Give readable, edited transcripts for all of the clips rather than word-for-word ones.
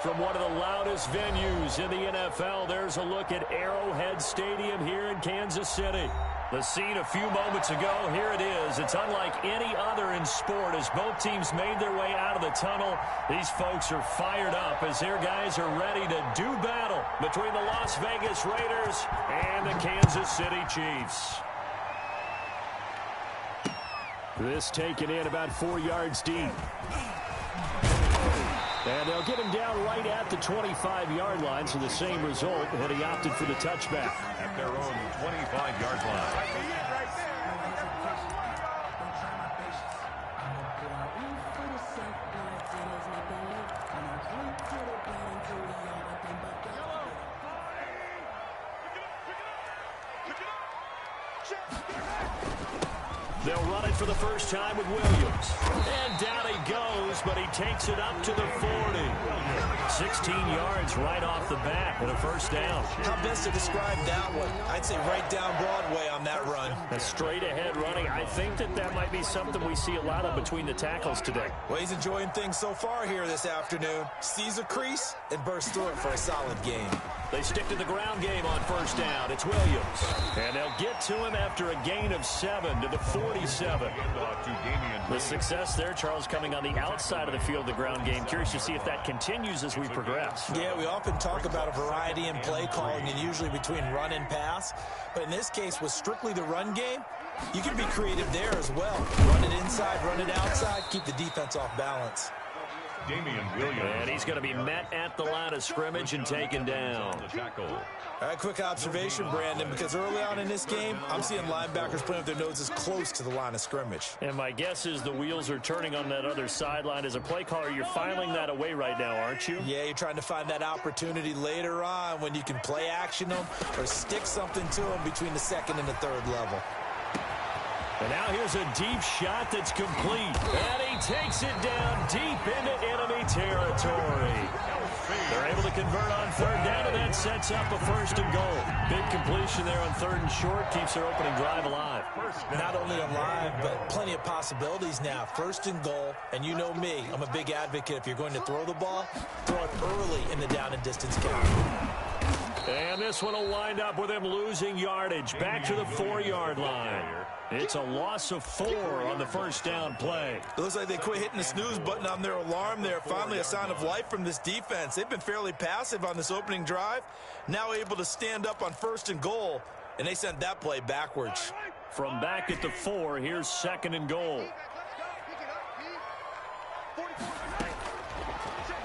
From one of the loudest venues in the NFL, there's a look at Arrowhead Stadium here in Kansas City. The scene a few moments ago, here it is. It's unlike any other in sport as both teams made their way out of the tunnel. These folks are fired up as their guys are ready to do battle between the Las Vegas Raiders and the Kansas City Chiefs. This taken in about 4 yards deep. And they'll get him down right at the 25-yard line, so the same result, and he opted for the touchback. At their own 25-yard line. They'll run it for the first time with Williams. And down he goes, but he takes it up to the 40. 16 yards right off the bat with a first down. How best to describe that one? I'd say right down Broadway on that run. A straight-ahead running. I think that might be something we see a lot of between the tackles today. Well, he's enjoying things so far here this afternoon. Sees a crease and bursts through it for a solid game. They stick to the ground game on first down. It's Williams. And they'll get to him after a gain of 7 to the 47. The success there, Charles, coming on the outside of the field, the ground game. Curious to see if that continues as we progress. Yeah, we often talk about a variety in play calling and usually between run and pass. But in this case, with strictly the run game, you can be creative there as well. Run it inside, run it outside, keep the defense off balance. And he's going to be met at the line of scrimmage and taken down. All right, quick observation, Brandon, because early on in this game, I'm seeing linebackers putting up their noses close to the line of scrimmage. And my guess is the wheels are turning on that other sideline. As a play caller, you're filing that away right now, aren't you? Yeah, you're trying to find that opportunity later on when you can play action them or stick something to them between the second and the third level. And now here's a deep shot that's complete. And he takes it down deep into enemy territory. They're able to convert on third down, and that sets up a first and goal. Big completion there on third and short keeps their opening drive alive. Not only alive, but plenty of possibilities now. First and goal, and you know me, I'm a big advocate. If you're going to throw the ball, throw it early in the down and distance count. And this one will wind up with him losing yardage back to the 4-yard line. It's a loss of 4 on the first down play. It looks like they quit hitting the snooze button on their alarm there. Finally a sign of life from this defense. They've been fairly passive on this opening drive. Now able to stand up on first and goal, and they sent that play backwards. From back at the 4, here's second and goal.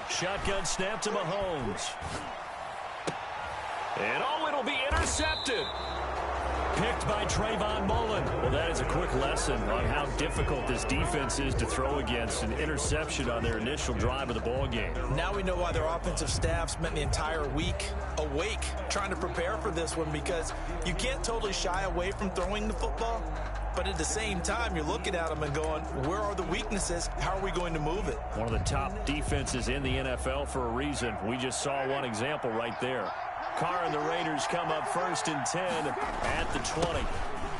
Shotgun snap to Mahomes. And oh, it'll be intercepted. Picked by Trayvon Mullen. Well, that is a quick lesson on how difficult this defense is to throw against. An interception on their initial drive of the ball game. Now we know why their offensive staff spent the entire week awake trying to prepare for this one, because you can't totally shy away from throwing the football, but at the same time you're looking at them and going, where are the weaknesses? How are we going to move it? One of the top defenses in the NFL for a reason. We just saw one example right there. Carr and the Raiders come up first and 10 at the 20.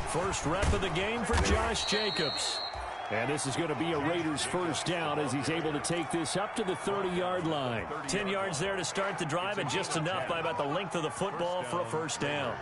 First rep of the game for Josh Jacobs. And this is going to be a Raiders first down as he's able to take this up to the 30-yard line. 10 yards there to start the drive, and just enough by about the length of the football for a first down.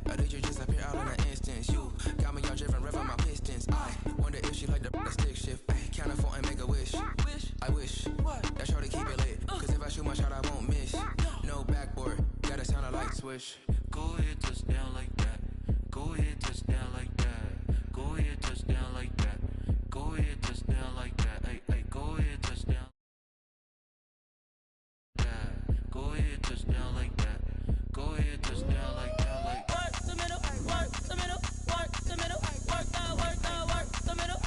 Or did you just appear out in an instance? You got me all driven, revving my pistons. I wonder if she like the stick shift. Count it for and make a wish. I wish that shorty keep it lit. Cause if I shoot my shot, I won't miss. No backboard, gotta sound a light swish. Go ahead, touchdown like that. Go ahead, touchdown like that. Go ahead, touchdown like that. Go ahead, touchdown like that. Hey, go ahead, touchdown. Go ahead, touchdown like that. Go ahead, touchdown like that. Like work the middle, work the middle, work the middle, work the middle, work the middle,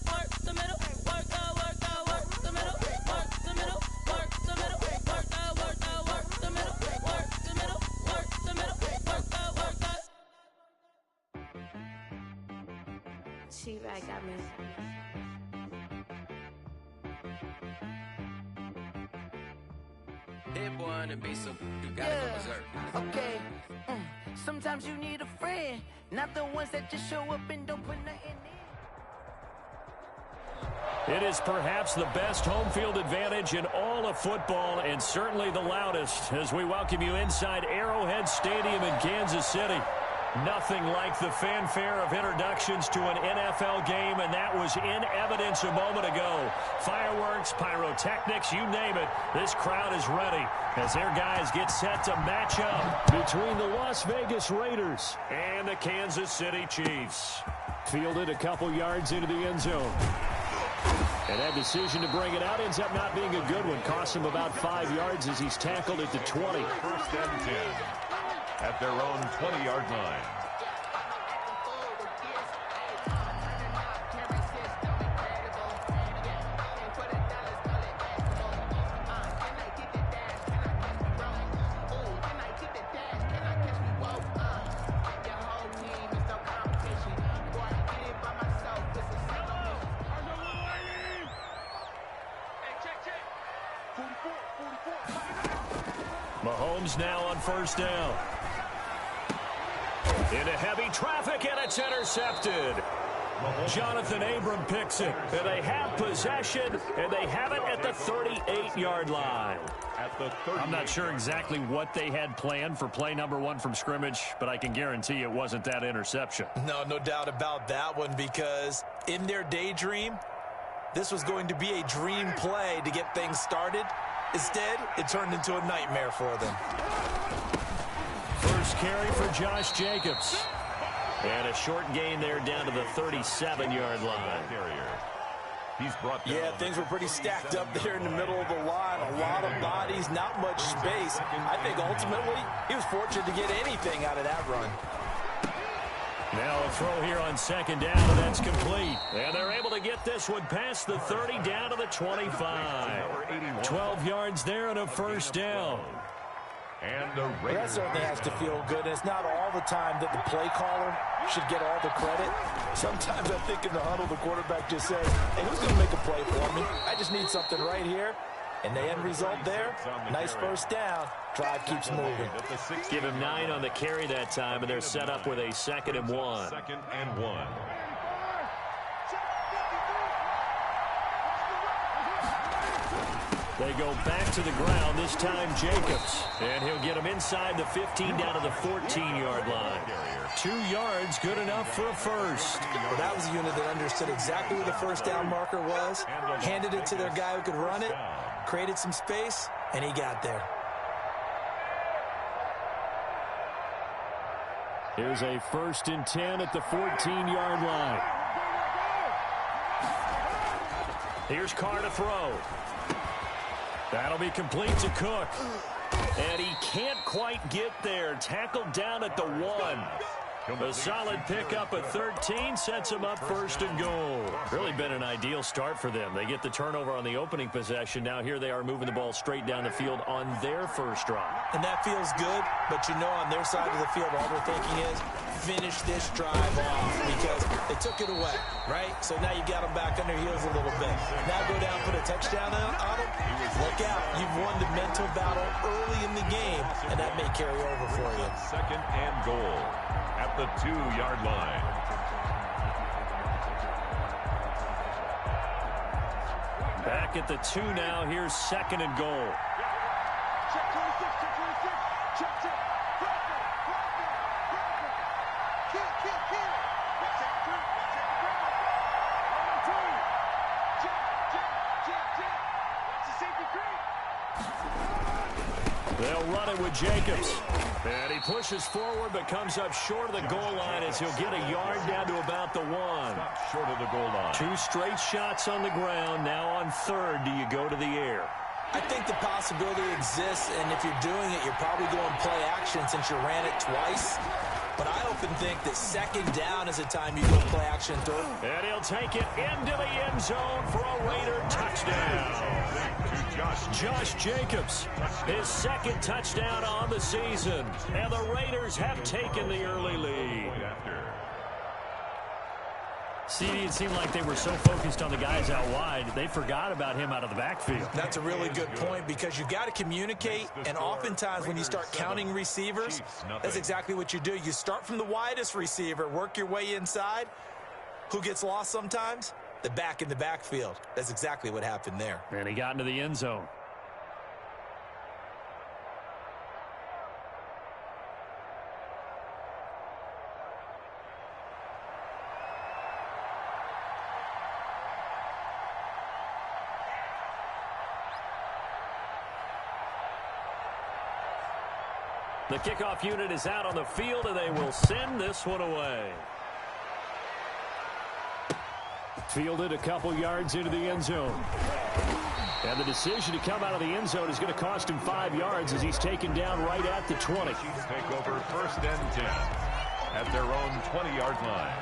work the middle, work the middle, work the middle, work the middle, work the middle, work the middle, work the middle, work the middle, work the middle, work the. She-Rag got me. Hit one and be so you gotta go berserk. Okay. Sometimes you need a friend, not the ones that just show up and don't put nothing in. It is perhaps the best home field advantage in all of football, and certainly the loudest, as we welcome you inside Arrowhead Stadium in Kansas City. Nothing like the fanfare of introductions to an NFL game, and that was in evidence a moment ago. Fireworks, pyrotechnics, you name it. This crowd is ready as their guys get set to match up between the Las Vegas Raiders and the Kansas City Chiefs. Fielded a couple yards into the end zone. And that decision to bring it out ends up not being a good one. Cost him about 5 yards as he's tackled at the 20. First and 10 at their own 20-yard line. Mahomes now on first down. Into heavy traffic, and it's intercepted. Jonathan Abram picks it, and they have possession, and they have it at the 38-yard line. I'm not sure exactly what they had planned for play number one from scrimmage, but I can guarantee it wasn't that interception. No doubt about that one, because in their daydream, this was going to be a dream play to get things started. Instead, it turned into a nightmare for them. First carry for Josh Jacobs. And a short gain there down to the 37-yard line. Yeah, things were pretty stacked up there in the middle of the line. A lot of bodies, not much space. I think ultimately he was fortunate to get anything out of that run. Now a throw here on second down, and that's complete. And they're able to get this one past the 30 down to the 25. 12 yards there and a first down. And the Raiders. That certainly has to feel good. And it's not all the time that the play caller should get all the credit. Sometimes I think in the huddle, the quarterback just says, hey, who's going to make a play for me? I just need something right here. And the end result there, nice first down. Drive keeps moving. Give him 9 on the carry that time, and they're set up with a 2nd and 1. 2nd and 1. They go back to the ground, this time Jacobs. And he'll get him inside the 15 down to the 14-yard line. 2 yards, good enough for a first. Well, that was a unit that understood exactly where the first down marker was, handed it to their guy who could run it, created some space, and he got there. Here's a 1st and 10 at the 14-yard line. Here's Carr to throw. That'll be complete to Cook. And he can't quite get there. Tackled down at the 1. A solid pickup at 13 sets him up 1st and goal. Really been an ideal start for them. They get the turnover on the opening possession. Now here they are moving the ball straight down the field on their first drive. And that feels good, but you know on their side of the field all they're thinking is finish this drive off because they took it away, right? So now you got them back on their heels a little bit. Now go down, put a touchdown on them. Look out. You've won the mental battle early in the game, and that may carry over for you. 2nd and goal at the 2-yard line. Back at the 2 now. Here's 2nd and goal. it with Jacobs. And he pushes forward but comes up short of the goal line as he'll get a yard down to about the 1. Stop short of the goal line. 2 straight shots on the ground. Now on third, do you go to the air? I think the possibility exists, and if you're doing it, you're probably going play action since you ran it twice. But I often think that second down is a time you go play action third. And he'll take it into the end zone for a Raider touchdown. Josh Jacobs, his second touchdown on the season. And the Raiders have taken the early lead. CD, it seemed like they were so focused on the guys out wide, they forgot about him out of the backfield. That's a really good point because you've got to communicate, and oftentimes when you start counting receivers, that's exactly what you do. You start from the widest receiver, work your way inside. Who gets lost sometimes? The back in the backfield. That's exactly what happened there. And he got into the end zone. The kickoff unit is out on the field, and they will send this one away. Fielded a couple yards into the end zone. And the decision to come out of the end zone is going to cost him 5 yards as he's taken down right at the 20. Take over 1st and 10 at their own 20-yard line.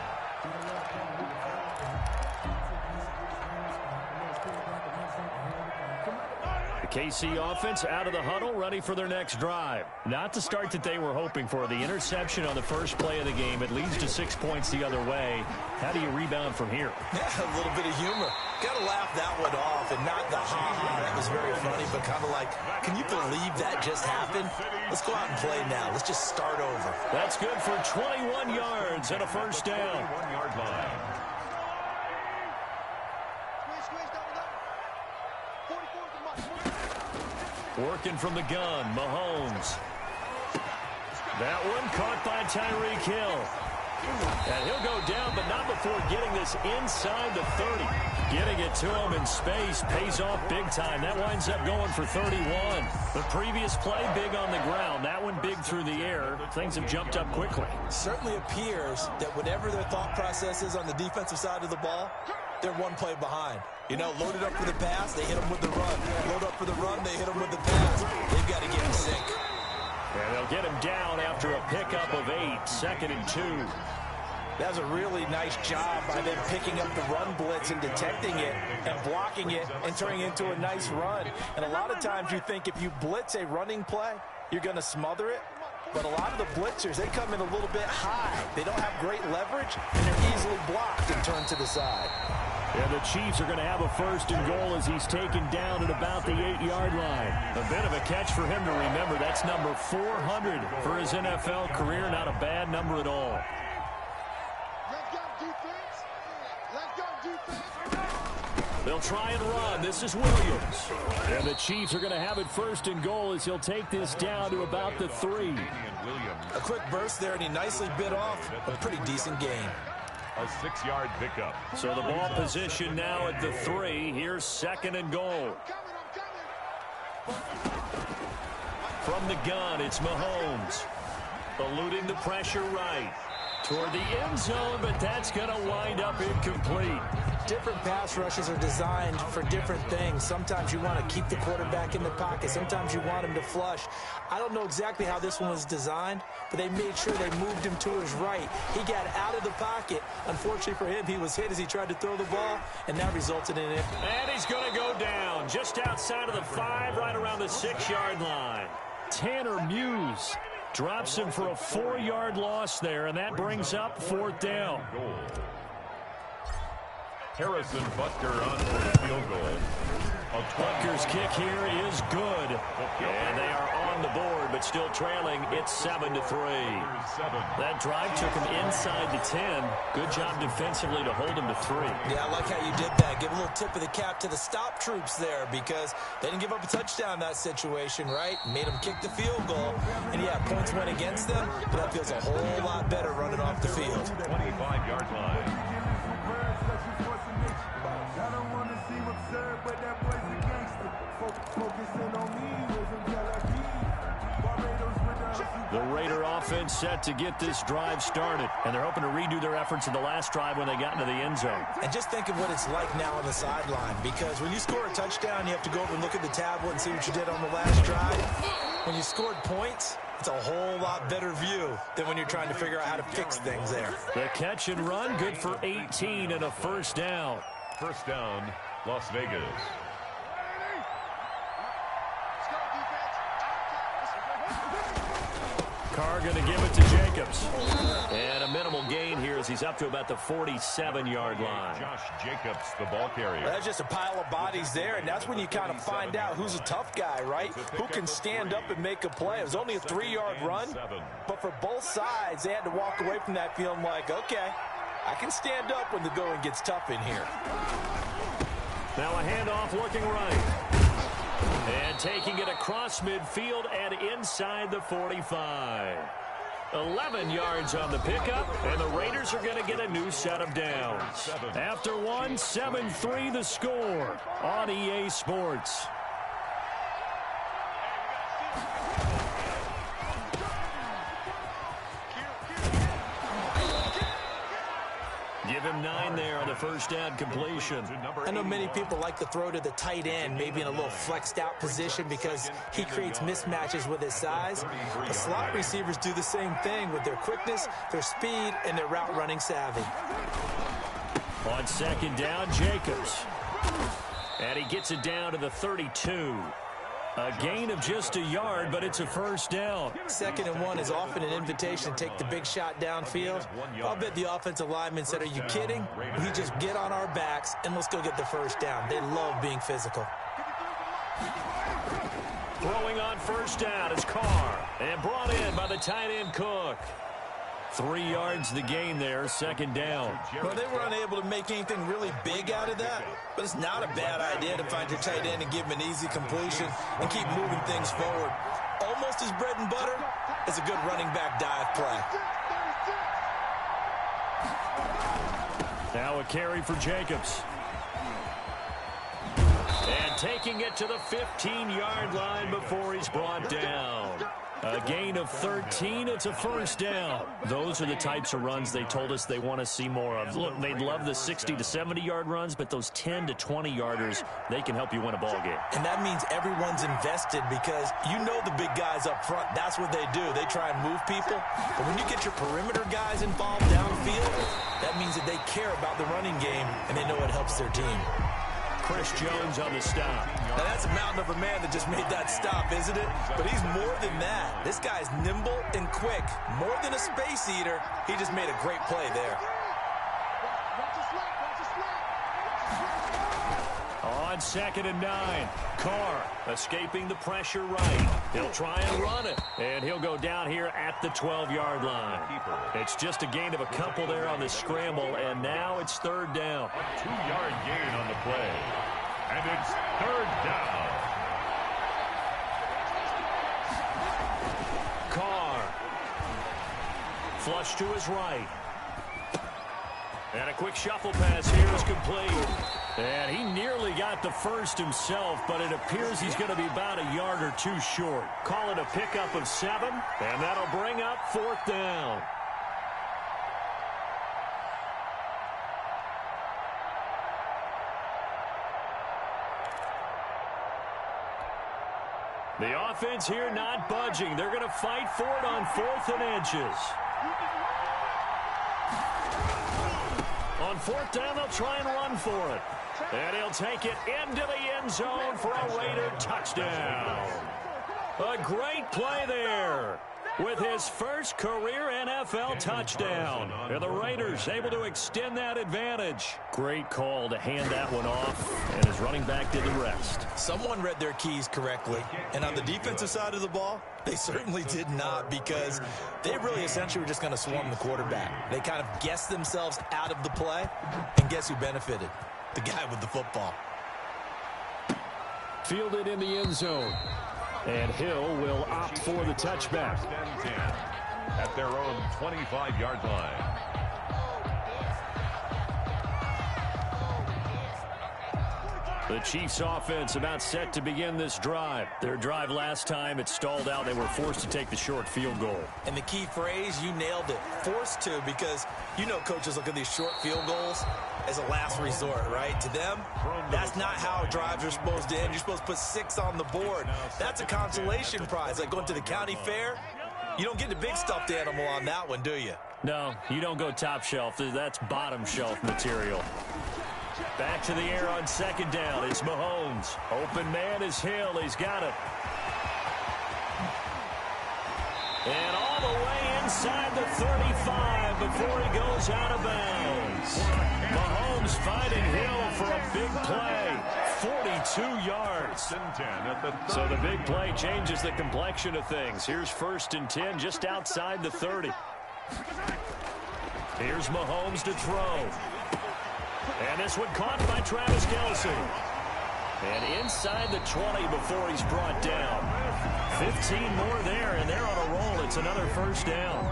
The KC offense out of the huddle, ready for their next drive. Not the start that they were hoping for. The interception on the first play of the game. It leads to 6 points the other way. How do you rebound from here? Yeah, a little bit of humor. Got to laugh that one off, and not the ha-ha. That was very funny, but kind of like, can you believe that just happened? Let's go out and play now. Let's just start over. That's good for 21 yards and a first down. 1-yard line. Working from the gun, Mahomes. That one caught by Tyreek Hill. And he'll go down, but not before getting this inside the 30. Getting it to him in space pays off big time. That winds up going for 31. The previous play, big on the ground. That one big through the air. Things have jumped up quickly. Certainly appears that whatever their thought process is on the defensive side of the ball, they're one play behind. You know, loaded up for the pass, they hit them with the run. Load up for the run, they hit them with the pass. They've got to get in sync. And they'll get him down after a pickup of 8, 2nd and 2. That was a really nice job by them picking up the run blitz and detecting it and blocking it and turning it into a nice run. And a lot of times you think if you blitz a running play, you're going to smother it. But a lot of the blitzers, they come in a little bit high. They don't have great leverage, and they're easily blocked and turned to the side. And the Chiefs are going to have a 1st and goal as he's taken down at about the 8-yard line. A bit of a catch for him to remember. That's number 400 for his NFL career. Not a bad number at all. They'll try and run. This is Williams. And the Chiefs are going to have it 1st and goal as he'll take this down to about the 3. A quick burst there, and he nicely bit off a pretty decent gain. A 6-yard pickup. So the ball position now at the 3. Here's 2nd and goal. From the gun, it's Mahomes. Eluding the pressure right. Toward the end zone, but that's going to wind up incomplete. Different pass rushes are designed for different things. Sometimes you want to keep the quarterback in the pocket. Sometimes you want him to flush. I don't know exactly how this one was designed, but they made sure they moved him to his right. He got out of the pocket. Unfortunately for him, he was hit as he tried to throw the ball, and that resulted in it. And he's going to go down just outside of the 5, right around the 6-yard line. Tanner Muse drops him for a 4-yard loss there, and that brings up 4th down. Harrison Butker on for the field goal. Butker's kick here is good. And they are on the board, but still trailing. It's 7-3. That drive took him inside the 10. Good job defensively to hold him to 3. Yeah, I like how you did that. Give a little tip of the cap to the stop troops there because they didn't give up a touchdown in that situation, right? Made them kick the field goal. And, yeah, points went against them, but that feels a whole lot better running off the field. 25-yard line. I don't want to seem absurd, but that boy's a gangster. Focusing on me, wasn't jealousy. The Raider offense set to get this drive started, and they're hoping to redo their efforts in the last drive when they got into the end zone. And just think of what it's like now on the sideline, because when you score a touchdown, you have to go over and look at the tablet and see what you did on the last drive. When you scored points, it's a whole lot better view than when you're trying to figure out how to fix things there. The catch and run, good for 18 and a first down. First down, Las Vegas. Carr going to give it to Jacobs. And a minimal gain here as he's up to about the 47-yard line. Josh Jacobs, the ball carrier. That's just a pile of bodies there, and that's when you kind of find out who's a tough guy, right? Who can stand up and make a play. It was only a 3-yard run, but for both sides, they had to walk away from that feeling like, okay, I can stand up when the going gets tough in here. Now a handoff looking right. And taking it across midfield and inside the 45. 11 yards on the pickup, and the Raiders are going to get a new set of downs. After one, 7-3 the score on EA Sports. Give him 9 there on the first down completion. I know many people like to throw to the tight end, maybe in a little flexed out position because he creates mismatches with his size. The slot receivers do the same thing with their quickness, their speed, and their route running savvy. On second down, Jacobs. And he gets it down to the 32. A gain of just a yard, but it's a first down. 2nd and 1 is often an invitation to take the big shot downfield. I'll bet the offensive lineman said, are you kidding? We just get on our backs and let's go get the first down. They love being physical. Throwing on first down is Carr. And brought in by the tight end Cook. 3 yards the gain there, second down. Well, they were unable to make anything really big out of that, but it's not a bad idea to find your tight end and give him an easy completion and keep moving things forward. Almost as bread and butter as a good running back dive play. Now a carry for Jacobs. And taking it to the 15-yard line before he's brought down. A gain of 13, it's a first down. Those are the types of runs they told us they want to see more of. Look, they'd love the 60 to 70-yard runs, but those 10 to 20-yarders, they can help you win a ball game. And that means everyone's invested because you know the big guys up front. That's what they do. They try and move people. But when you get your perimeter guys involved downfield, that means that they care about the running game and they know it helps their team. Chris Jones on the stop. Now that's a mountain of a man that just made that stop, isn't it? But he's more than that. This guy's nimble and quick. More than a space eater, he just made a great play there. On 2nd and 9, Carr escaping the pressure right. He'll try and run it, and he'll go down here at the 12-yard line. It's just a gain of a couple there on the scramble, and now it's third down. A 2-yard gain on the play, and it's third down. Carr. Flush to his right. And a quick shuffle pass here is complete. And he nearly got the first himself, but it appears he's going to be about a yard or two short. Call it a pickup of 7, and that'll bring up fourth down. The offense here not budging. They're going to fight for it on 4th and inches. On 4th down, they'll try and run for it. And he'll take it into the end zone for a Raider touchdown. A great play there with his first career NFL touchdown. And the Raiders able to extend that advantage. Great call to hand that one off, and his running back did the rest. Someone read their keys correctly. And on the defensive side of the ball, they certainly did not, because they really essentially were just going to swarm the quarterback. They kind of guessed themselves out of the play, and guess who benefited? The guy with the football. Fielded in the end zone. And Hill will opt for the touchback. First and 10 at their own 25-yard line. The Chiefs offense about set to begin this drive. Their drive last time, it stalled out. They were forced to take the short field goal. And the key phrase, you nailed it, forced to, because you know coaches look at these short field goals as a last resort, right? To them, that's not how drives are supposed to end. You're supposed to put 6 on the board. That's a consolation prize. Like going to the county fair, you don't get the big stuffed animal on that one, do you? No, you don't go top shelf. That's bottom shelf material. Back to the air on second down. It's Mahomes. Open man is Hill. He's got it. And all the way inside the 35 before he goes out of bounds. Mahomes finding Hill for a big play. 42 yards. So the big play changes the complexion of things. Here's 1st and 10 just outside the 30. Here's Mahomes to throw. And this one caught by Travis Kelce. And inside the 20 before he's brought down. 15 more there, and they're on a roll. It's another 1st down.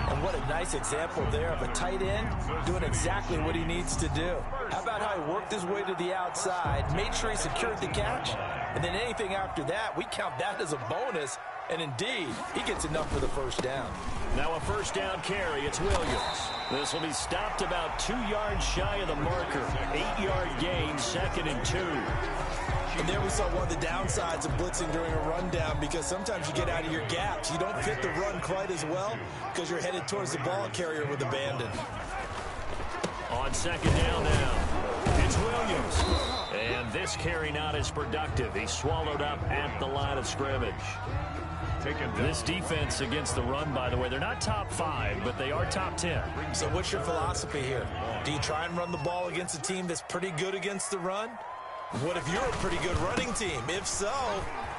And what a nice example there of a tight end doing exactly what he needs to do. How about how he worked his way to the outside, made sure he secured the catch, and then anything after that, we count that as a bonus. And indeed, he gets enough for the 1st down. Now a 1st down carry. It's Williams. This will be stopped about 2 yards shy of the marker. 8-yard gain, 2nd and 2. And there we saw one of the downsides of blitzing during a rundown, because sometimes you get out of your gaps. You don't fit the run quite as well because you're headed towards the ball carrier with abandon. On 2nd down now, it's Williams. And this carry not as productive. He's swallowed up at the line of scrimmage. This defense against the run, by the way, they're not top 5, but they are top 10. So what's your philosophy here? Do you try and run the ball against a team that's pretty good against the run? What if you're a pretty good running team? If so,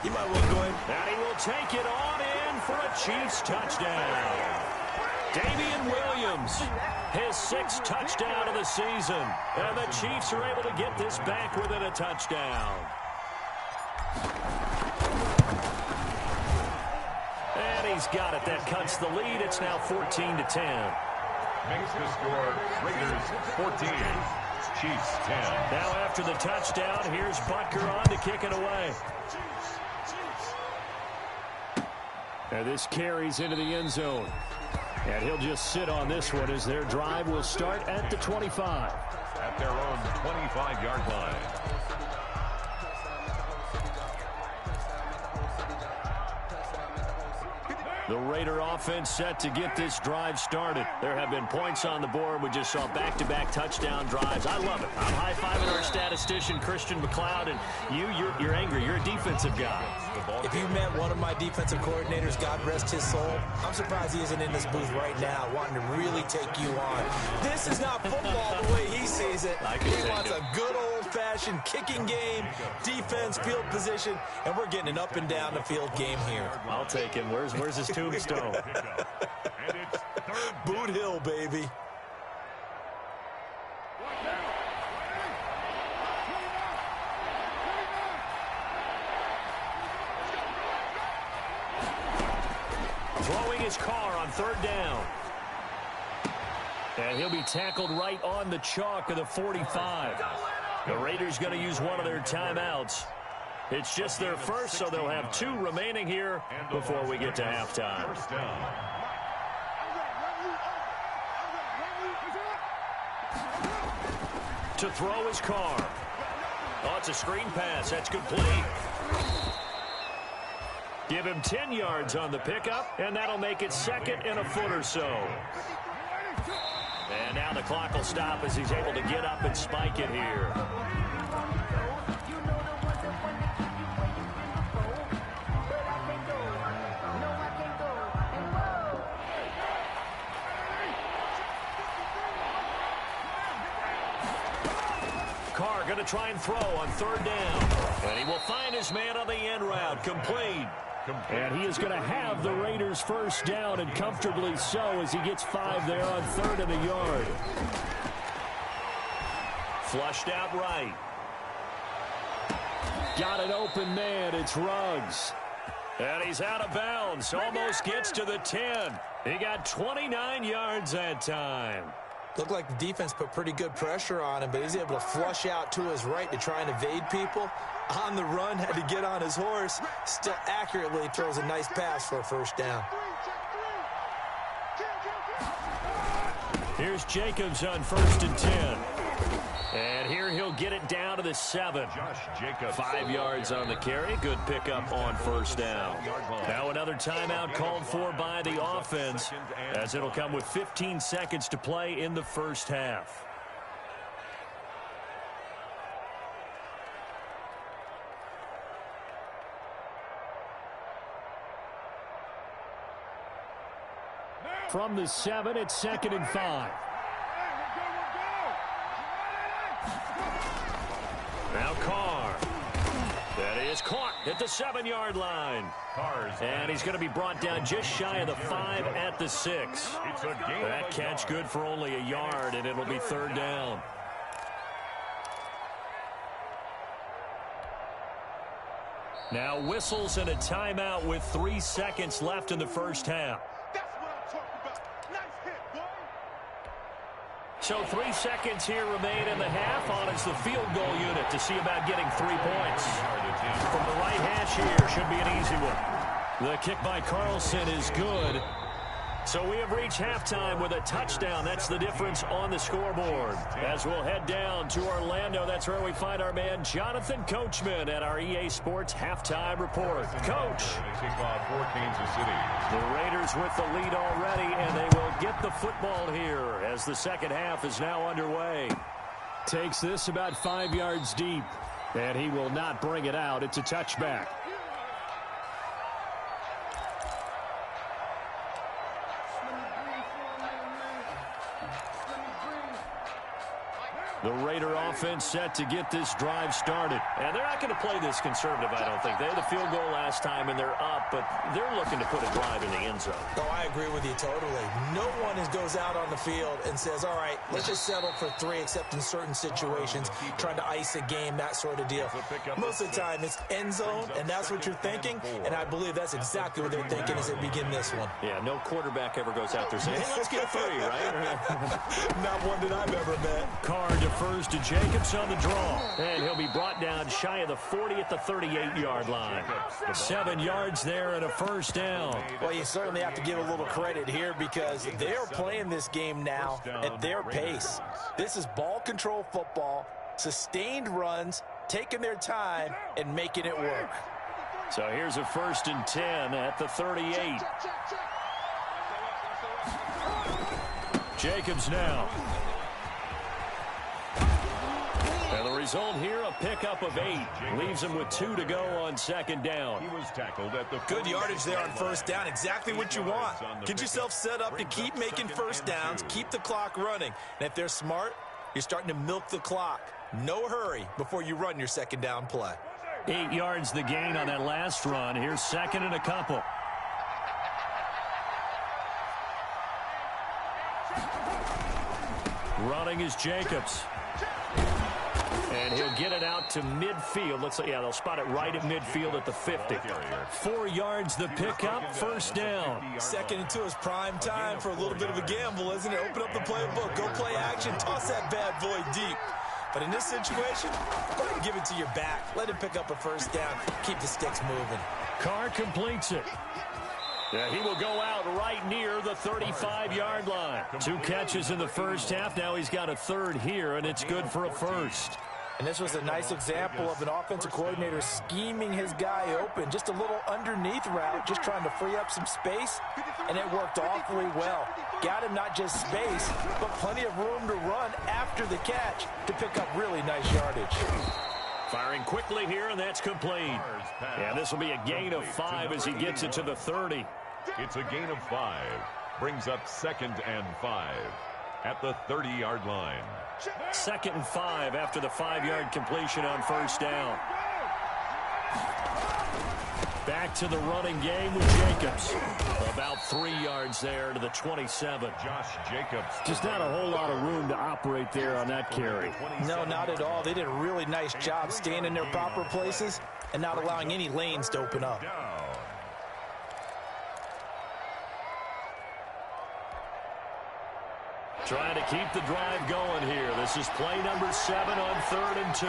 you might well go ahead. And he will take it on in for a Chiefs touchdown. Damian Williams, his 6th touchdown of the season. And the Chiefs are able to get this back within a touchdown. And he's got it. That cuts the lead. It's now 14-10. Makes the score Raiders 14, Chiefs 10. Now after the touchdown, here's Butker on to kick it away. And this carries into the end zone. And he'll just sit on this one as their drive will start at the 25. At their own 25-yard line. The Raider offense set to get this drive started. There have been points on the board. We just saw back-to-back touchdown drives. I love it. I'm high-fiving our statistician, Christian McLeod, and you're angry. You're a defensive guy. If you met one of my defensive coordinators, God rest his soul, I'm surprised he isn't in this booth right now wanting to really take you on. This is not football the way he sees it. He wants a good old-fashioned kicking game, defense, field position, and we're getting an up-and-down the field game here. I'll take him. Where's his tombstone? Boot Hill, baby. Throwing his car on 3rd down. And he'll be tackled right on the chalk of the 45. The Raiders going to use one of their timeouts. It's just their 1st, so they'll have 2 remaining here before we get to halftime. To throw his car. Oh, it's a screen pass. That's complete. Give him 10 yards on the pickup, and that'll make it 2nd and a foot or so. And now the clock will stop as he's able to get up and spike it here. Carr going to try and throw on 3rd down. And he will find his man on the end route. Complete. And he is going to have the Raiders' 1st down, and comfortably so, as he gets 5 there on 3rd and a yard. Flushed out right. Got an open man. It's Ruggs. And he's out of bounds. Almost gets to the 10. He got 29 yards that time. Looked like the defense put pretty good pressure on him, but he's able to flush out to his right to try and evade people. On the run, had to get on his horse. Still accurately throws a nice pass for a first down. Here's Jacobs on 1st and 10. And here he'll get it down to the 7. Josh Jacobs. 5 yards on the carry. Good pickup on first down. Now another timeout called for by the offense, as it'll come with 15 seconds to play in the first half. From the 7, it's 2nd and 5. Now Carr. That is caught at the 7-yard line. And he's going to be brought down just shy of the 5 at the 6. That catch good for only a yard, and it'll be 3rd down. Now whistles and a timeout with 3 seconds left in the first half. So 3 seconds here remain in the half. On is the field goal unit to see about getting 3 points. From the right hash here, should be an easy one. The kick by Carlson is good. So we have reached halftime with a touchdown. That's the difference on the scoreboard. As we'll head down to Orlando, that's where we find our man Jonathan Coachman at our EA Sports Halftime Report. Coach. They kick off for Kansas City. The Raiders with the lead already, and they will get the football here as the second half is now underway. Takes this about 5 yards deep, and he will not bring it out. It's a touchback. The Raider offense set to get this drive started. And they're not going to play this conservative, I don't think. They had the field goal last time, and they're up, but they're looking to put a drive in the end zone. Oh, I agree with you totally. No one goes out on the field and says, all right, let's just settle for 3, except in certain situations, trying to ice a game, that sort of deal. Most of the time, it's end zone, and that's what you're thinking, and I believe that's exactly what they're thinking as they begin this one. Yeah, no quarterback ever goes out there saying, hey, let's get 3, right? Not one that I've ever met. Carr defers to Jacobs on the draw. And he'll be brought down shy of the 40 at the 38-yard line. 7 yards there and a first down. Well, you certainly have to give a little credit here because they're playing this game now at their pace. This is ball control football, sustained runs, taking their time, and making it work. So here's a 1st and 10 at the 38. Jacobs now. And the result here, a pickup of 8. Leaves him with 2 to go on 2nd down. He was tackled at the good yardage there on first down. Exactly what you want. Get yourself set up to keep making first downs, keep the clock running. And if they're smart, you're starting to milk the clock. No hurry before you run your 2nd down play. 8 yards the gain on that last run. Here's 2nd and a couple. Running is Jacobs. And he'll get it out to midfield. Looks like, yeah, they'll spot it right at midfield at the 50. 4 yards the pickup, first down. 2nd and 2 is prime time for a little bit of a gamble, isn't it? Open up the playbook, go play action, toss that bad boy deep. But in this situation, go ahead and give it to your back. Let him pick up a first down. Keep the sticks moving. Carr completes it. Yeah, he will go out right near the 35-yard line. 2 catches in the first half. Now he's got a 3rd here, and it's good for a first. And this was a nice example of an offensive coordinator scheming his guy open. Just a little underneath route, just trying to free up some space, and it worked awfully well. Got him not just space, but plenty of room to run after the catch to pick up really nice yardage. Firing quickly here, and that's complete. And this will be a gain of 5 as he gets it to the 30. It's a gain of 5. Brings up 2nd and 5 at the 30-yard line. 2nd and 5 after the 5-yard completion on first down. Back to the running game with Jacobs. About 3 yards there to the 27. Josh Jacobs. Just not a whole lot of room to operate there on that carry. No, not at all. They did a really nice job staying in their proper places and not allowing any lanes to open up. Trying to keep the drive going here. This is play number 7 on 3rd and 2.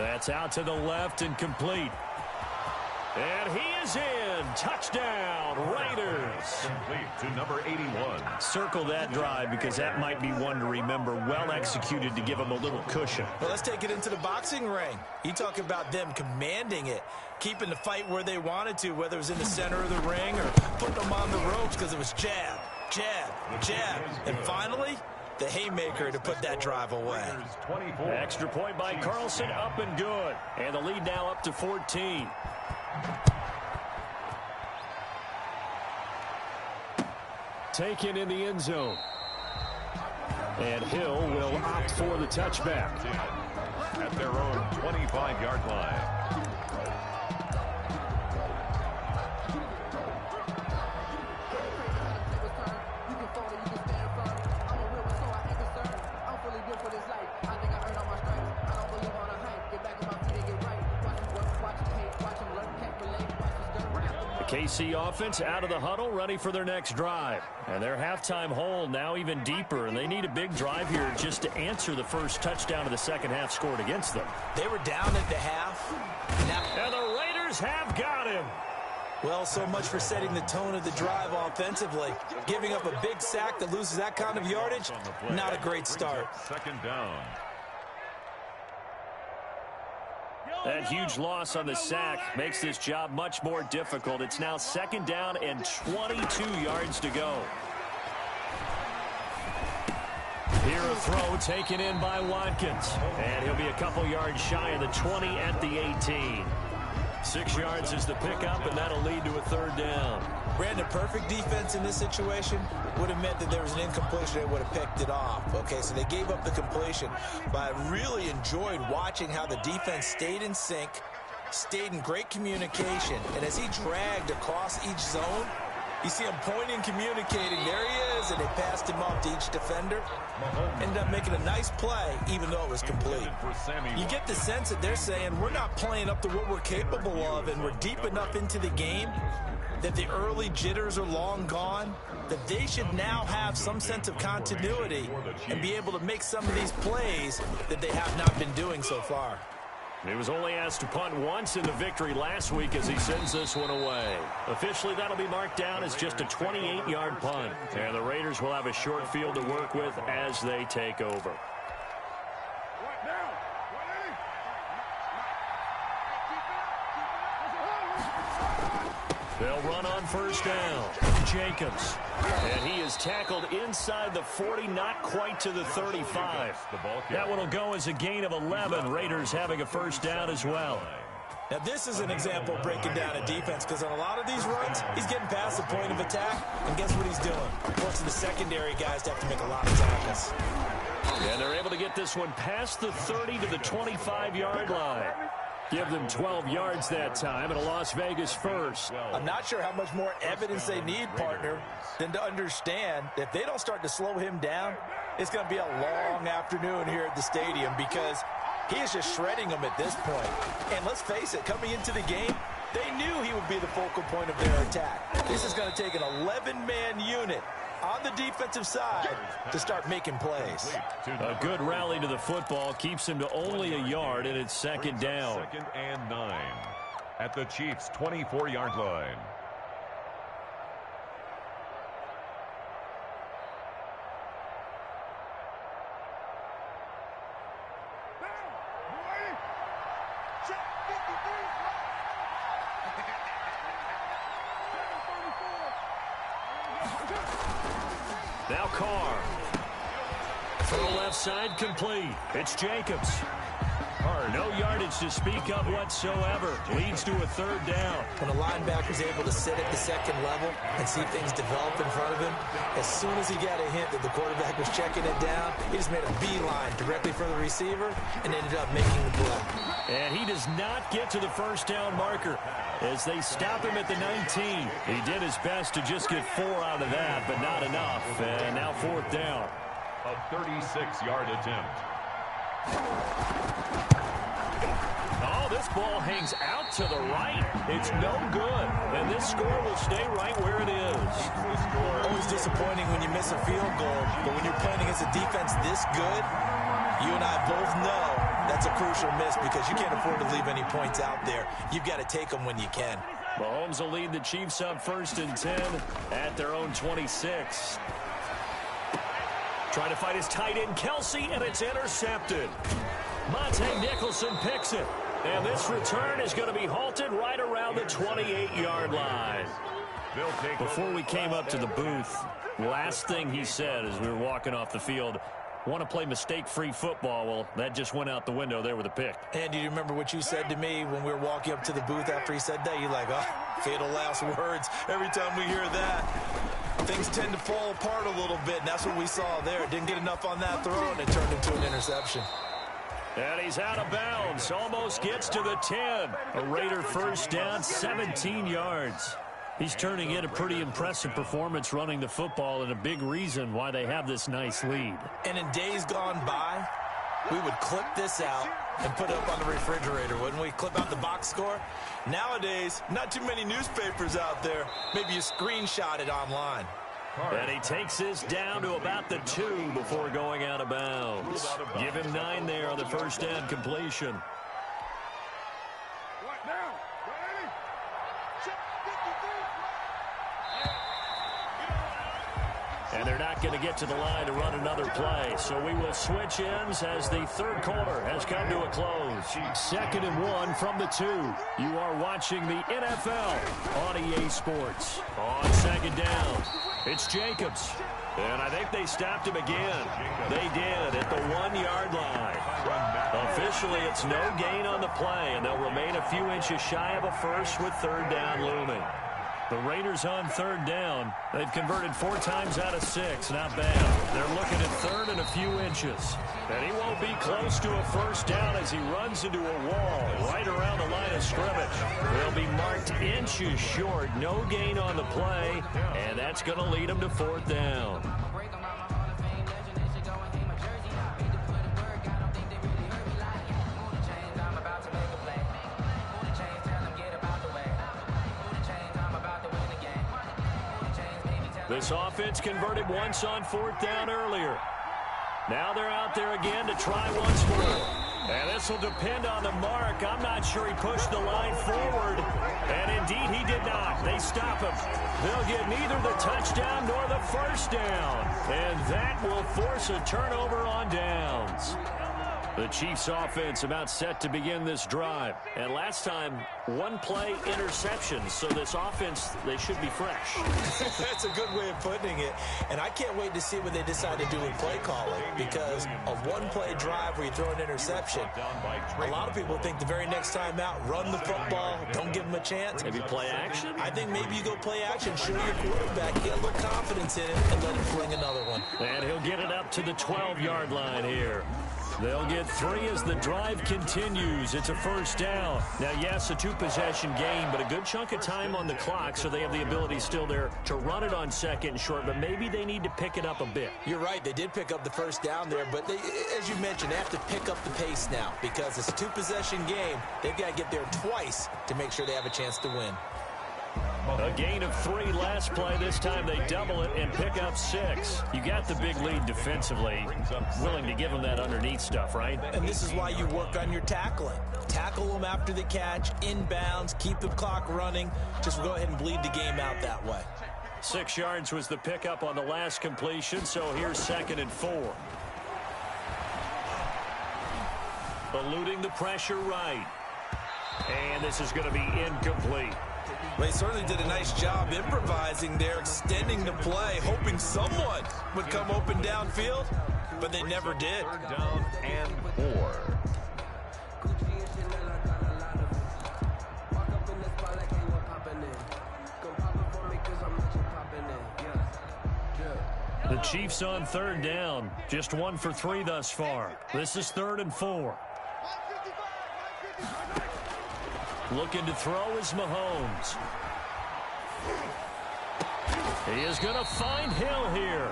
That's out to the left and complete. And he is in. Touchdown, Raiders. Complete to number 81. Circle that drive because that might be one to remember. Well executed to give him a little cushion. Well, let's take it into the boxing ring. You talk about them commanding it, keeping the fight where they wanted to, whether it was in the center of the ring or putting them on the ropes because it was jab, jab, jab. And finally, the haymaker to put that drive away. Extra point by Carlson, up and good. And the lead now up to 14. Taken in the end zone. And Hill will opt for the touchback. At their own 25-yard line. KC offense out of the huddle, ready for their next drive. And their halftime hole now even deeper, and they need a big drive here just to answer the first touchdown of the second half scored against them. They were down at the half. And the Raiders have got him. Well, so much for setting the tone of the drive offensively. Giving up a big sack that loses that kind of yardage, not a great start. Second down. That huge loss on the sack makes this job much more difficult. It's now second down and 22 yards to go. Here a throw taken in by Watkins. And he'll be a couple yards shy of the 20 at the 18. 6 yards is the pickup, and that'll lead to a third down. Brandon, perfect defense in this situation would have meant that there was an incompletion. They would have picked it off. Okay, so they gave up the completion. But I really enjoyed watching how the defense stayed in sync, stayed in great communication. And as he dragged across each zone, you see him pointing, communicating. There he is, and they passed him off to each defender. Ended up making a nice play, even though it was complete. You get the sense that they're saying, we're not playing up to what we're capable of, and we're deep enough into the game that the early jitters are long gone, that they should now have some sense of continuity and be able to make some of these plays that they have not been doing so far. He was only asked to punt once in the victory last week as he sends this one away. Officially, that'll be marked down as just a 28-yard punt. And the Raiders will have a short field to work with as they take over. They'll run on first down. Jacobs. And he is tackled inside the 40, not quite to the 35. That one will go as a gain of 11. Raiders having a first down as well. Now, this is an example of breaking down a defense, because on a lot of these runs, he's getting past the point of attack, and guess what he's doing? Forcing the secondary guys to have to make a lot of tackles. And they're able to get this one past the 30 to the 25-yard line. Give them 12 yards that time, and a Las Vegas first. I'm not sure how much more evidence they need, partner, than to understand that if they don't start to slow him down, it's going to be a long afternoon here at the stadium, because he is just shredding them at this point. And let's face it, coming into the game, they knew he would be the focal point of their attack. This is going to take an 11-man unit on the defensive side to start making plays. A good rally to the football keeps him to only a yard, and it's second down. Second and 9 at the Chiefs' 24-yard line. Now Carr. For the left side, complete. It's Jacobs. No yardage to speak of whatsoever. Leads to a third down. When a linebacker's able to sit at the second level and see things develop in front of him, as soon as he got a hint that the quarterback was checking it down, he just made a beeline directly for the receiver and ended up making the play. And he does not get to the first down marker as they stop him at the 19. He did his best to just get 4 out of that, but not enough. And now fourth down. A 36-yard attempt. Oh, Oh, this ball hangs out to the right. It's no good. And this score will stay right where it is. Always disappointing when you miss a field goal, but when you're playing against a defense this good, you and I both know that's a crucial miss because you can't afford to leave any points out there. You've got to take them when you can. Mahomes will lead the Chiefs up 1st and 10 at their own 26. Trying to fight his tight end, Kelsey, and it's intercepted. Monte Nicholson picks it. And this return is going to be halted right around the 28-yard line. Before we came up to the booth, last thing he said as we were walking off the field, want to play mistake-free football. Well, that just went out the window there with a pick. And do you remember what you said to me when we were walking up to the booth after he said that? You're like, oh, fatal last words. Every time we hear that, things tend to fall apart a little bit, and that's what we saw there. Didn't get enough on that throw, and it turned into an interception. And he's out of bounds. Almost gets to the 10. A Raider first down, 17 yards. He's turning in a pretty impressive performance running the football and a big reason why they have this nice lead. And in days gone by, we would clip this out and put it up on the refrigerator, wouldn't we? Clip out the box score. Nowadays, not too many newspapers out there. Maybe you screenshot it online. And he takes this down to about the 2 before going out of bounds. Give him 9 there on the first down completion. And they're not going to get to the line to run another play. So we will switch ends as the third quarter has come to a close. 2nd and 1 from the 2. You are watching the NFL on EA Sports. On 2nd down, it's Jacobs. And I think they stopped him again. They did at the 1-yard line. Officially, it's no gain on the play, and they'll remain a few inches shy of a first with 3rd down looming. The Raiders on 3rd down. They've converted 4 times out of 6. Not bad. They're looking at 3rd and a few inches. And he won't be close to a first down as he runs into a wall right around the line of scrimmage. They'll be marked inches short. No gain on the play. And that's going to lead them to 4th down. This offense converted once on 4th down earlier. Now they're out there again to try once more. And this will depend on the mark. I'm not sure he pushed the line forward. And indeed he did not. They stop him. They'll get neither the touchdown nor the first down. And that will force a turnover on downs. The Chiefs offense about set to begin this drive. And last time, 1-play interception. So this offense, they should be fresh. That's a good way of putting it. And I can't wait to see what they decide to do with play calling. Because a 1-play drive where you throw an interception, a lot of people think the very next time out, run the football, don't give them a chance. Maybe play action? I think maybe you go play action, show your quarterback, get a little confidence in it, and let him fling another one. And he'll get it up to the 12-yard line here. They'll get 3 as the drive continues. It's a first down. Now, yes, a 2-possession game, but a good chunk of time on the clock, so they have the ability still there to run it on 2nd and short, but maybe they need to pick it up a bit. You're right. They did pick up the first down there, but they, as you mentioned, they have to pick up the pace now because it's a 2-possession game. They've got to get there twice to make sure they have a chance to win. A gain of 3 last play. This time they double it and pick up 6. You got the big lead defensively. Willing to give them that underneath stuff, right? And this is why you work on your tackling. Tackle them after the catch, inbounds, keep the clock running. Just go ahead and bleed the game out that way. 6 yards was the pickup on the last completion, so here's 2nd and 4. Eluding the pressure right. And this is going to be incomplete. They certainly did a nice job improvising there, extending the play, hoping someone would come open downfield, but they never did. 3rd down and 4. The Chiefs on 3rd down, just 1 for 3 thus far. This is 3rd and 4. Looking to throw is Mahomes. He is going to find Hill here.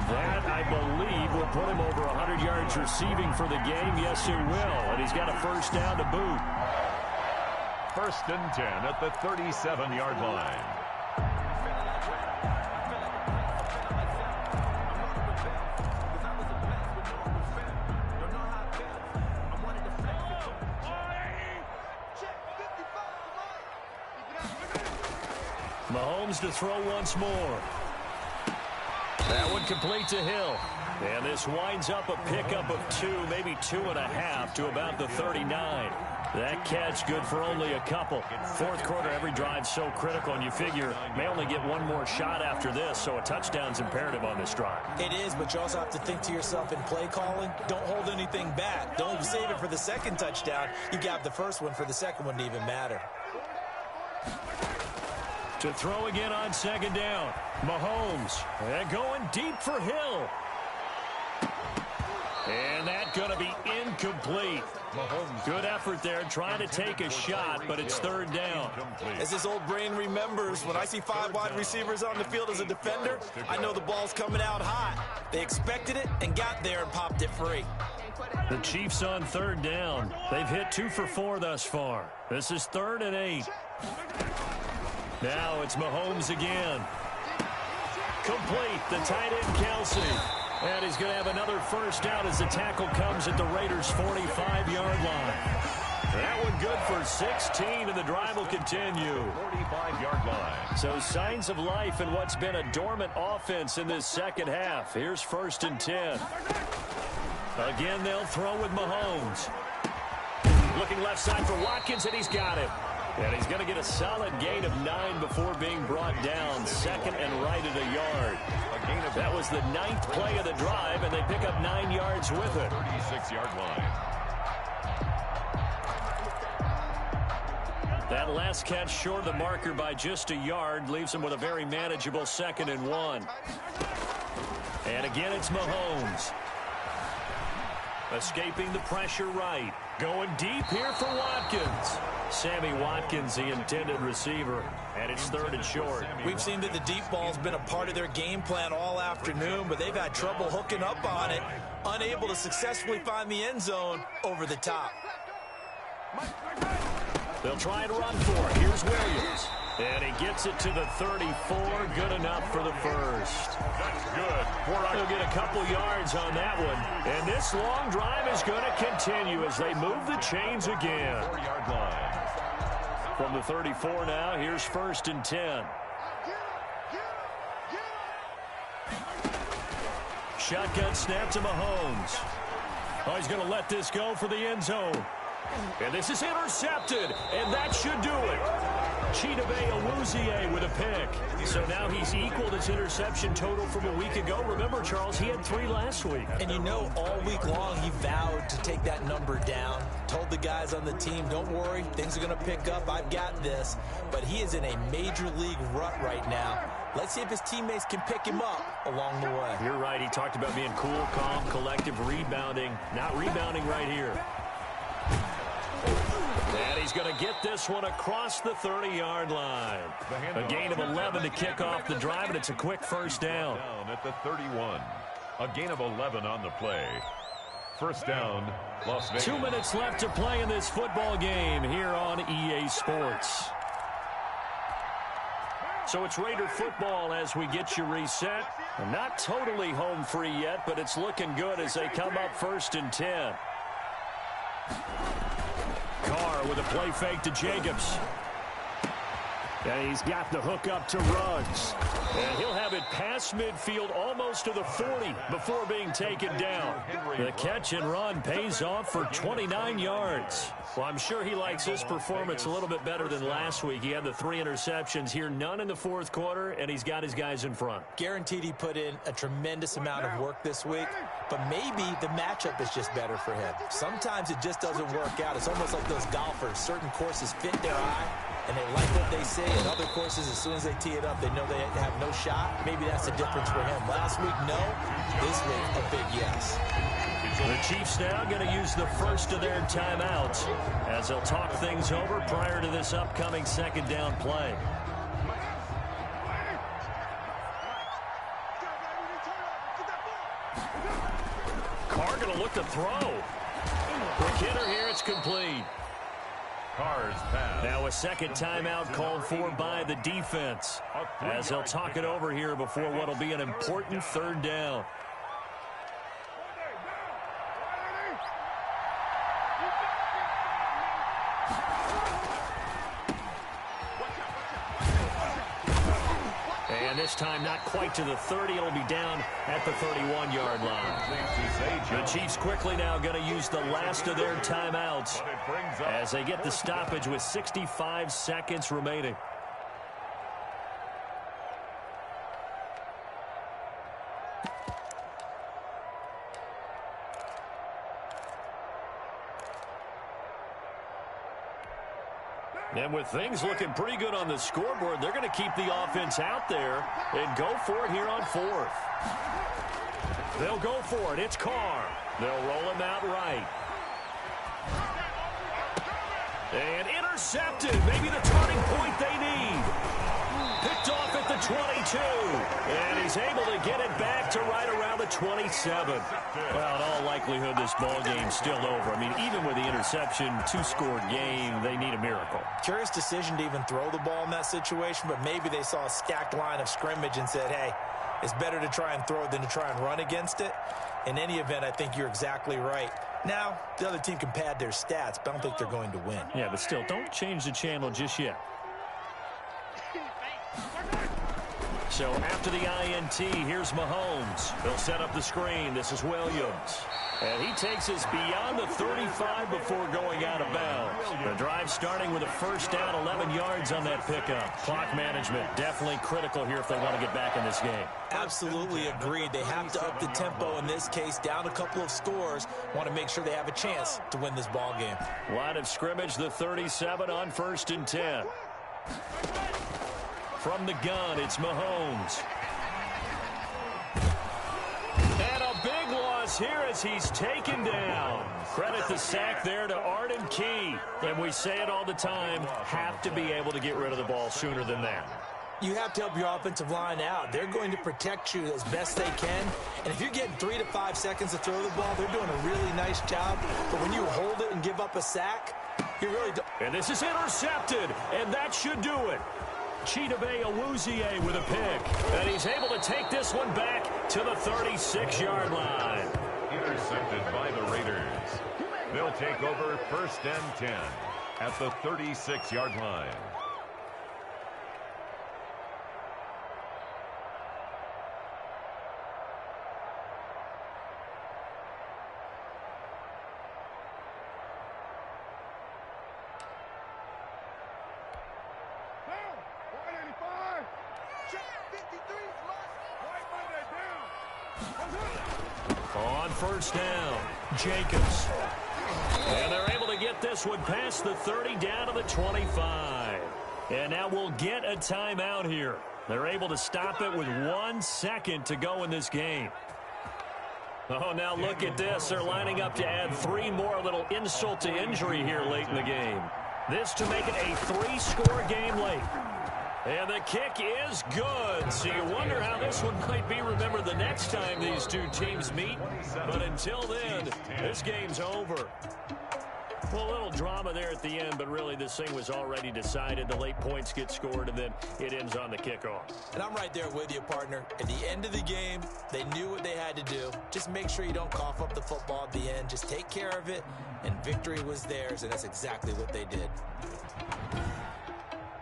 That, I believe, will put him over 100 yards receiving for the game. Yes, it will. And he's got a first down to boot. 1st and 10 at the 37-yard line. Mahomes to throw once more. That one complete to Hill. And this winds up a pickup of 2, maybe 2.5 to about the 39. That catch good for only a couple. Fourth quarter, every drive so critical, and you figure may only get one more shot after this, so a touchdown's imperative on this drive. It is, but you also have to think to yourself in play calling, don't hold anything back. Don't save it for the second touchdown. You got the first one for the second one to even matter. To throw again on second down. Mahomes. And going deep for Hill. And that's going to be incomplete. Mahomes. Good effort there, trying to take a shot, but it's third down. As his old brain remembers, when I see 5 wide receivers on the field as a defender, I know the ball's coming out hot. They expected it and got there and popped it free. The Chiefs on third down. They've hit 2 for 4 thus far. This is 3rd and 8. Now it's Mahomes again. Complete, the tight end Kelsey. And he's going to have another first down as the tackle comes at the Raiders' 45-yard line. That one good for 16, and the drive will continue. 45-yard line. So signs of life in what's been a dormant offense in this second half. Here's 1st and 10. Again, they'll throw with Mahomes. Looking left side for Watkins, and he's got him. And he's going to get a solid gain of 9 before being brought down. 2nd and right at a yard. That was the 9th play of the drive, and they pick up 9 yards with it. 36-yard line. That last catch short of the marker by just a yard leaves them with a very manageable 2nd and 1. And again, it's Mahomes. Escaping the pressure right. Going deep here for Watkins. Sammy Watkins, the intended receiver, and it's 3rd and short. We've seen that the deep ball's been a part of their game plan all afternoon, but they've had trouble hooking up on it, unable to successfully find the end zone over the top. They'll try and run for it. Here's Williams. And he gets it to the 34. Good enough for the first. That's good. He'll get a couple yards on that one. And this long drive is going to continue as they move the chains again. 4-yard line. From the 34 now, here's 1st and 10. Shotgun snap to Mahomes. Oh, he's going to let this go for the end zone. And this is intercepted, and that should do it. Chidobe Awuzie with a pick. So now he's equaled his interception total from a week ago. Remember, Charles, he had 3 last week. And you know, all week long he vowed to take that number down. Told the guys on the team, don't worry, things are going to pick up. I've got this. But he is in a major league rut right now. Let's see if his teammates can pick him up along the way. You're right. He talked about being cool, calm, collective, rebounding. Not rebounding right here. And he's going to get this one across the 30-yard line. A gain of 11 to kick off the drive, and it's a quick first down. Down at the 31. A gain of 11 on the play. First down, Las Vegas. 2 minutes left to play in this football game here on EA Sports. So it's Raider football as we get you reset. Not totally home free yet, but it's looking good as they come up 1st and 10. Carr with a play fake to Jacobs. And he's got the hook up to Ruggs. And he'll have it past midfield almost to the 40 before being taken down. The catch and run pays off for 29 yards. Well, I'm sure he likes his performance a little bit better than last week. He had the 3 interceptions here, none in the fourth quarter, and he's got his guys in front. Guaranteed he put in a tremendous amount of work this week, but maybe the matchup is just better for him. Sometimes it just doesn't work out. It's almost like those golfers. Certain courses fit their eye, and they like what they see. And other courses, as soon as they tee it up, they know they have no shot. Maybe that's the difference for him. Last week, no. This week, a big yes. The Chiefs now going to use the first of their timeouts as they'll talk things over prior to this upcoming second down play. look to throw. Quick hitter here, it's complete. Carr's pass. Now a second timeout called for by the defense, as they'll talk it over here before what will be an important third down. And this time not quite to the 30. It'll be down at the 31-yard line. The Chiefs quickly now going to use the last of their timeouts as they get the stoppage with 65 seconds remaining. And with things looking pretty good on the scoreboard, they're going to keep the offense out there and go for it here on fourth. They'll go for it. It's Carr. They'll roll him out right. And intercepted. Maybe the turning point they need. Picked off at the 22. And he's able to get it back to right around the 27. Well, in all likelihood, this ball game's still over. I mean, even with the interception, two-score game, they need a miracle. Curious decision to even throw the ball in that situation, but maybe they saw a stacked line of scrimmage and said, hey, it's better to try and throw it than to try and run against it. In any event, I think you're exactly right. Now, the other team can pad their stats, but I don't think they're going to win. Yeah, but still, don't change the channel just yet. So after the INT, here's Mahomes. He'll set up the screen. This is Williams. And he takes us beyond the 35 before going out of bounds. The drive starting with a first down, 11 yards on that pickup. Clock management definitely critical here if they want to get back in this game. Absolutely agreed. They have to up the tempo in this case, down a couple of scores. Want to make sure they have a chance to win this ball game. Line of scrimmage, the 37 on 1st and 10. From the gun, it's Mahomes. And a big loss here as he's taken down. Credit the sack there to Arden Key. And we say it all the time, have to be able to get rid of the ball sooner than that. You have to help your offensive line out. They're going to protect you as best they can. And if you're getting 3 to 5 seconds to throw the ball, they're doing a really nice job. But when you hold it and give up a sack, you really don't. And this is intercepted, and that should do it. Chidobe Awuzie with a pick. And he's able to take this one back to the 36-yard line. Intercepted by the Raiders. They'll take over 1st and 10 at the 36-yard line. On first down, Jacobs. And they're able to get this one past the 30 down to the 25. And now we'll get a timeout here. They're able to stop it with 1 second to go in this game. Oh, now look at this. They're lining up to add 3 more, a little insult to injury here late in the game. This to make it a 3-score game late. And the kick is good. So you wonder how this one might be remembered the next time these two teams meet. But until then, this game's over. Well, a little drama there at the end, but really this thing was already decided. The late points get scored, and then it ends on the kickoff. And I'm right there with you, partner. At the end of the game, they knew what they had to do. Just make sure you don't cough up the football at the end. Just take care of it, and victory was theirs, and that's exactly what they did.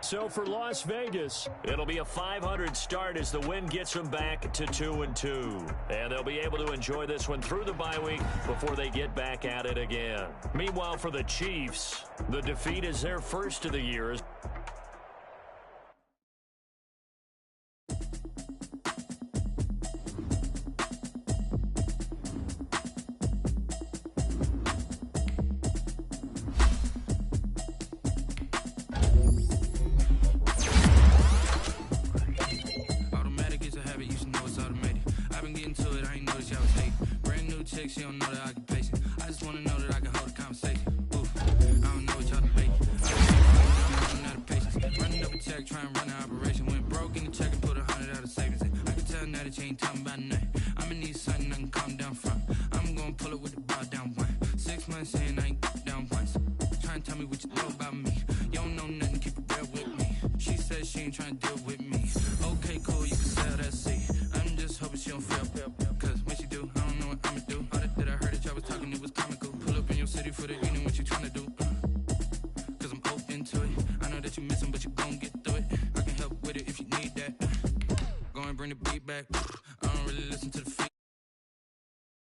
So for Las Vegas, it'll be a 500 start as the win gets them back to 2-2. And they'll be able to enjoy this one through the bye week before they get back at it again. Meanwhile, for the Chiefs, the defeat is their first of the year. She don't know the occupation. I just wanna know that I can hold a conversation. Oof, I don't know what y'all debating. I'm out of patience. Running up a check, trying to run an operation. Went broke in the check and put 100 out of savings in. I can tell now that you ain't talking about nothing. I'ma need something I can calm down from. I'm gonna pull it with the body. tell me what you know about me. You don't know nothing, keep it real with me. She said she ain't tryna deal with